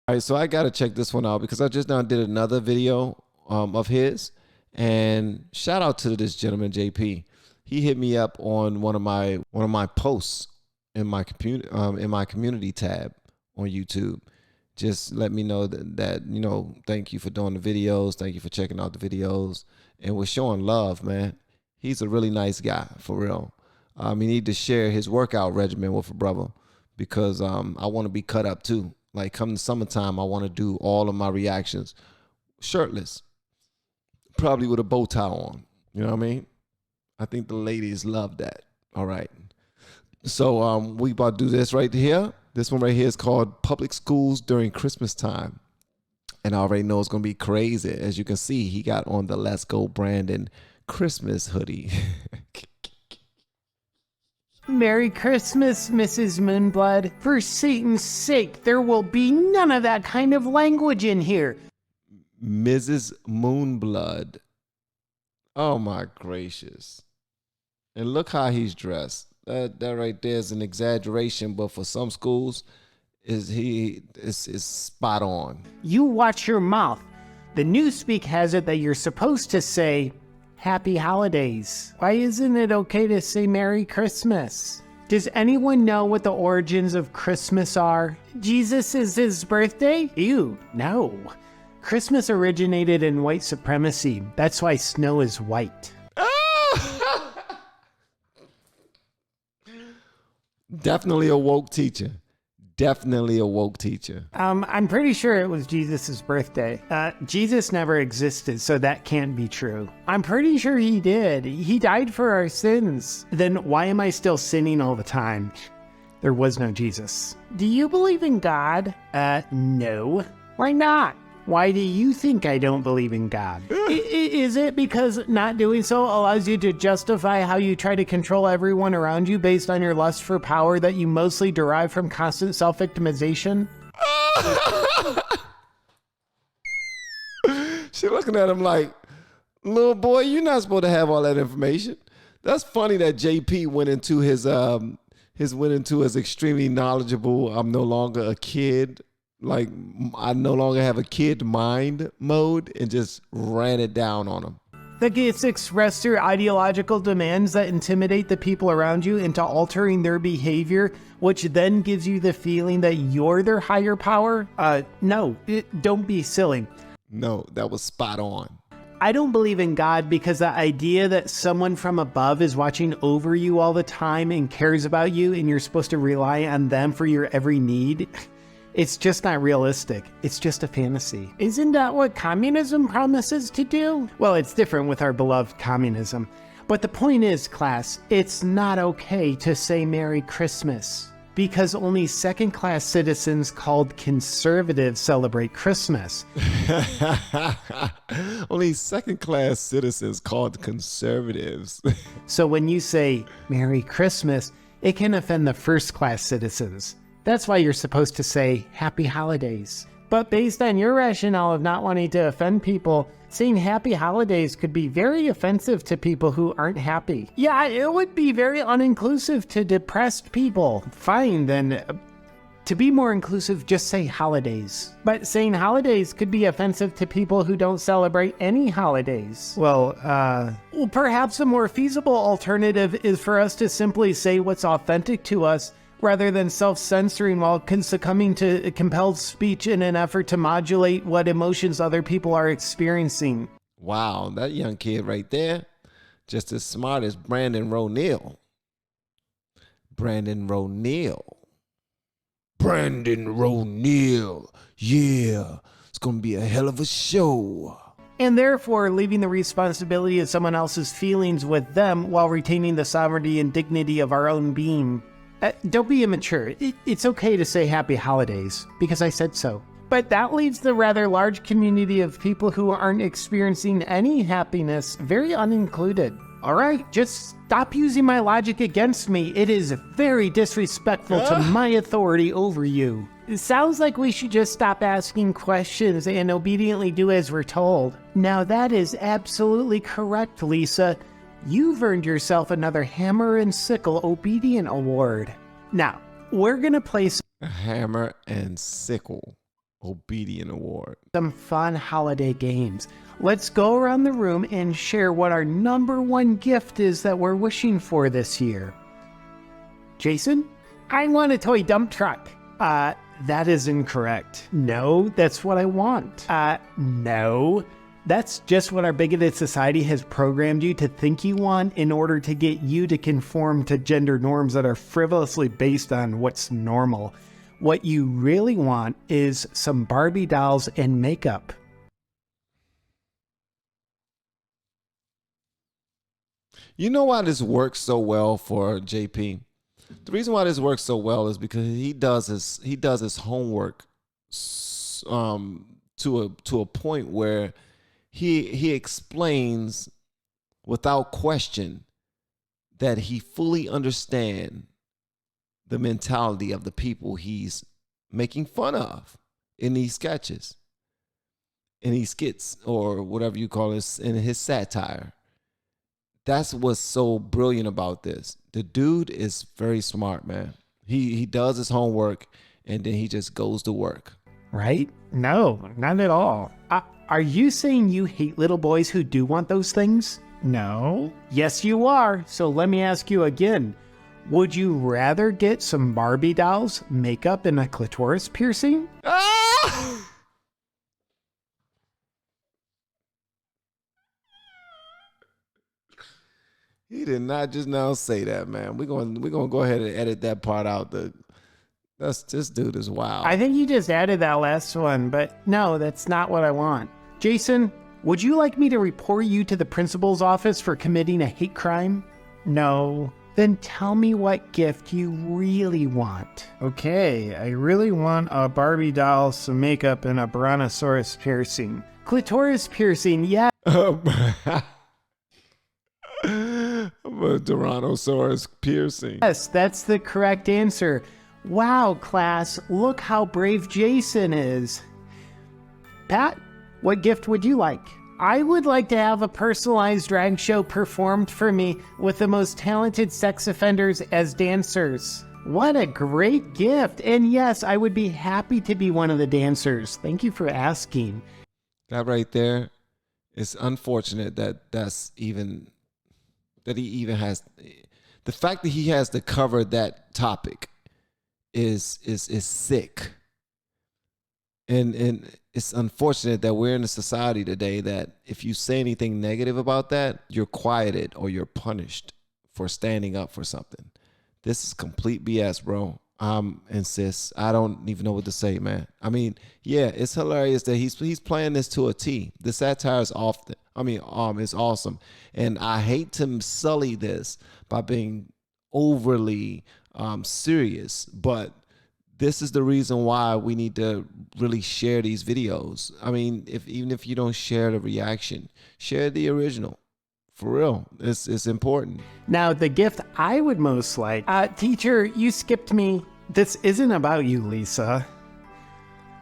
All right, so I gotta check this one out because I just now did another video of his, and shout out to this gentleman JP. He hit me up on one of my posts in my community tab on YouTube. Just let me know that you know, thank you for doing the videos, thank you for checking out the videos, and we're showing love, man. He's a really nice guy, for real. He need to share his workout regimen with a brother because I want to be cut up too. Like come the summertime, I want to do all of my reactions shirtless, probably with a bow tie on. You know what I mean? I think the ladies love that. All right. So we about to do this right here. This one right here is called Public Schools During Christmas Time. And I already know it's going to be crazy. As you can see, he got on the Let's Go Brandon Christmas hoodie. Merry Christmas, Mrs. Moonblood. For Satan's sake, there will be none of that kind of language in here. Mrs. Moonblood. Oh my gracious. And look how he's dressed. That right there is an exaggeration, but for some schools, is spot on. You watch your mouth. The Newspeak has it that you're supposed to say, Happy Holidays. Why isn't it okay to say Merry Christmas? Does anyone know what the origins of Christmas are? Jesus is his birthday? Ew, no. Christmas originated in white supremacy. That's why snow is white. Definitely a woke teacher. Definitely a woke teacher. I'm pretty sure it was Jesus' birthday. Jesus never existed, so that can't be true. I'm pretty sure he did. He died for our sins. Then why am I still sinning all the time? There was no Jesus. Do you believe in God? No. Why not? Why do you think I don't believe in God? Is it because not doing so allows you to justify how you try to control everyone around you based on your lust for power that you mostly derive from constant self-victimization? She looking at him like, little boy, you're not supposed to have all that information. That's funny that JP went into his extremely knowledgeable, I'm no longer a kid, like I no longer have a kid mind mode, and just ran it down on him. That gets expressed through ideological demands that intimidate the people around you into altering their behavior, which then gives you the feeling that you're their higher power? No, don't be silly. No, that was spot on. I don't believe in God because the idea that someone from above is watching over you all the time and cares about you and you're supposed to rely on them for your every need, it's just not realistic. It's just a fantasy. Isn't that what communism promises to do? Well, it's different with our beloved communism. But the point is, class, it's not okay to say Merry Christmas because only second-class citizens called conservatives celebrate Christmas. Only second-class citizens called conservatives. So when you say Merry Christmas, it can offend the first-class citizens. That's why you're supposed to say Happy Holidays. But based on your rationale of not wanting to offend people, saying Happy Holidays could be very offensive to people who aren't happy. Yeah, it would be very uninclusive to depressed people. Fine, then. To be more inclusive, just say holidays. But saying holidays could be offensive to people who don't celebrate any holidays. Well, perhaps a more feasible alternative is for us to simply say what's authentic to us rather than self-censoring while succumbing to compelled speech in an effort to modulate what emotions other people are experiencing. Wow, that young kid right there, just as smart as Brandon Roneal. Brandon Roneal. Brandon Roneal. Yeah, it's going to be a hell of a show. And therefore, leaving the responsibility of someone else's feelings with them while retaining the sovereignty and dignity of our own being. Don't be immature. It's okay to say Happy Holidays, because I said so. But that leaves the rather large community of people who aren't experiencing any happiness very unincluded. Alright, just stop using my logic against me. It is very disrespectful to my authority over you. It sounds like we should just stop asking questions and obediently do as we're told. Now that is absolutely correct, Lisa. You've earned yourself another Hammer and Sickle Obedient Award. Now, we're gonna play a Hammer and Sickle. Obedient award. Some fun holiday games. Let's go around the room and share what our number one gift is that we're wishing for this year. Jason? I want a toy dump truck. That is incorrect. No, that's what I want. No. That's just what our bigoted society has programmed you to think you want in order to get you to conform to gender norms that are frivolously based on what's normal. What you really want is some Barbie dolls and makeup. You know why this works so well for JP? The reason why this works so well is because he does his homework to a point where he explains without question that he fully understands the mentality of the people he's making fun of in these sketches, in these skits, or whatever you call it, in his satire. That's what's so brilliant about this. The dude is very smart, man. He does his homework and then he just goes to work. Right? No, not at all. Are you saying you hate little boys who do want those things? No. Yes, you are. So let me ask you again. Would you rather get some Barbie dolls, makeup, and a clitoris piercing? Ah! He did not just now say that, man. We're gonna go ahead and edit that part out. This dude is wild. I think you just added that last one, but no, that's not what I want. Jason, would you like me to report you to the principal's office for committing a hate crime? No. Then tell me what gift you really want. Okay, I really want a Barbie doll, some makeup, and a brontosaurus piercing. Clitoris piercing, yeah. I'm a Tyrannosaurus piercing. Yes, that's the correct answer. Wow, class, look how brave Jason is. Pat, what gift would you like? I would like to have a personalized drag show performed for me with the most talented sex offenders as dancers. What a great gift. And yes, I would be happy to be one of the dancers. Thank you for asking. That right there, it's unfortunate that he even has the fact that he has to cover that topic is sick. And it's unfortunate that we're in a society today that if you say anything negative about that, you're quieted or you're punished for standing up for something. This is complete BS, bro. And sis, I don't even know what to say, man. I mean, yeah, it's hilarious that he's playing this to a T. The satire is it's awesome. And I hate to sully this by being overly serious, but this is the reason why we need to really share these videos. I mean, even if you don't share the reaction, share the original. For real, it's important. Now, the gift I would most like... teacher, you skipped me. This isn't about you, Lisa.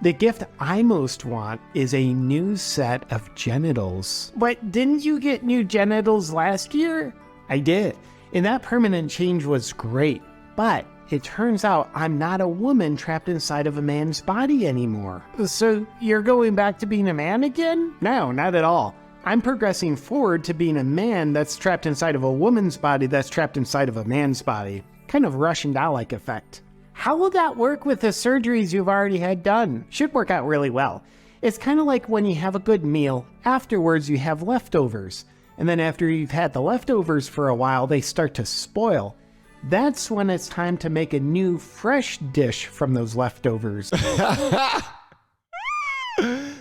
The gift I most want is a new set of genitals. But didn't you get new genitals last year? I did, and that permanent change was great. But it turns out I'm not a woman trapped inside of a man's body anymore. So you're going back to being a man again? No, not at all. I'm progressing forward to being a man that's trapped inside of a woman's body that's trapped inside of a man's body. Kind of Russian doll-like effect. How will that work with the surgeries you've already had done? Should work out really well. It's kind of like when you have a good meal, afterwards you have leftovers. And then after you've had the leftovers for a while, they start to spoil. That's when it's time to make a new, fresh dish from those leftovers.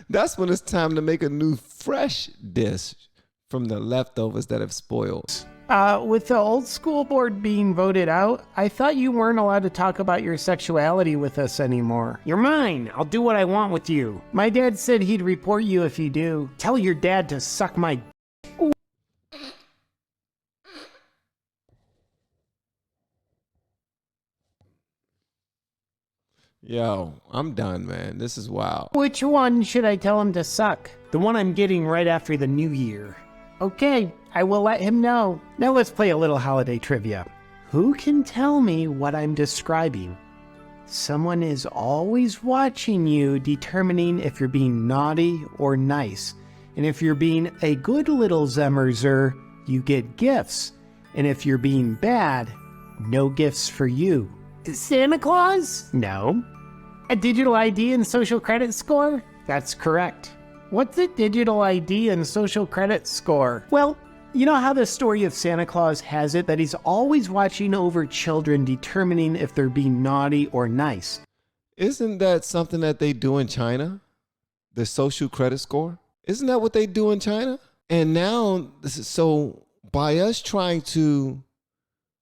That's when it's time to make a new, fresh dish from the leftovers that have spoiled. With the old school board being voted out, I thought you weren't allowed to talk about your sexuality with us anymore. You're mine. I'll do what I want with you. My dad said he'd report you if you do. Tell your dad to suck my... Yo, I'm done, man. This is wild. Which one should I tell him to suck? The one I'm getting right after the new year. Okay, I will let him know. Now let's play a little holiday trivia. Who can tell me what I'm describing? Someone is always watching you, determining if you're being naughty or nice. And if you're being a good little Zemmerzer, you get gifts. And if you're being bad, no gifts for you. Santa Claus? No. A digital ID and social credit score? That's correct. What's a digital ID and social credit score? Well, you know how the story of Santa Claus has it that he's always watching over children, determining if they're being naughty or nice. Isn't that something that they do in China? The social credit score? Isn't that what they do in China? And now, so by us trying to,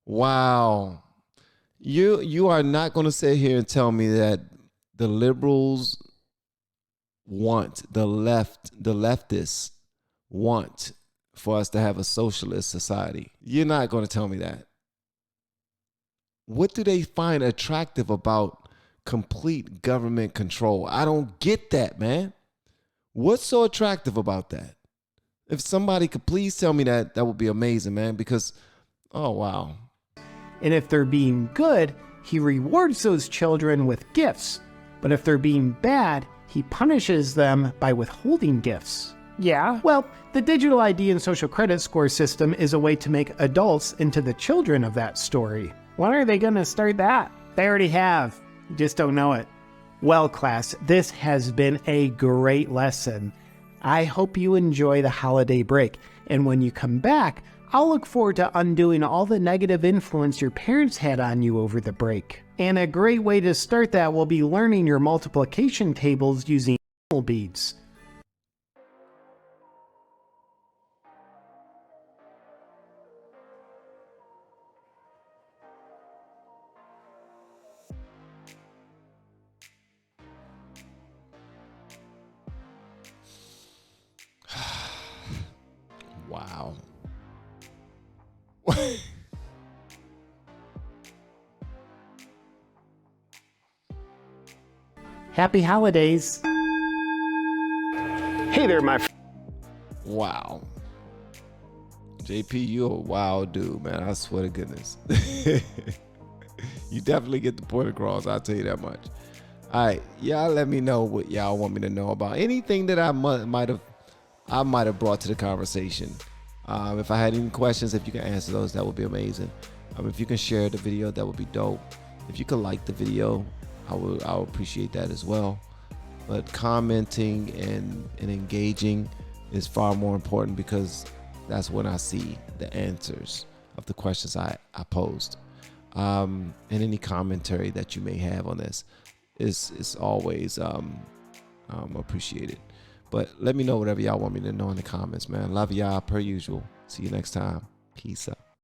wow, you are not going to sit here and tell me that the liberals want, the leftists want for us to have a socialist society. You're not going to tell me that. What do they find attractive about complete government control? I don't get that, man. What's so attractive about that? If somebody could please tell me that, that would be amazing, man, because, oh, wow. And if they're being good, he rewards those children with gifts. But if they're being bad, he punishes them by withholding gifts. Yeah? Well, the digital ID and social credit score system is a way to make adults into the children of that story. When are they going to start that? They already have. You just don't know it. Well, class, this has been a great lesson. I hope you enjoy the holiday break. And when you come back, I'll look forward to undoing all the negative influence your parents had on you over the break. And a great way to start that will be learning your multiplication tables using beads. Wow. Happy holidays. Hey there, my friend. Wow. JP, you a wild dude, man. I swear to goodness. You definitely get the point across. I'll tell you that much. All right. Y'all let me know what y'all want me to know about. Anything that I might have brought to the conversation. If I had any questions, if you can answer those, that would be amazing. If you can share the video, that would be dope. If you could like the video, I would appreciate that as well. But commenting and engaging is far more important, because that's when I see the answers of the questions I posed. And any commentary that you may have on this is always appreciated. But let me know whatever y'all want me to know in the comments, man. Love y'all per usual. See you next time. Peace out.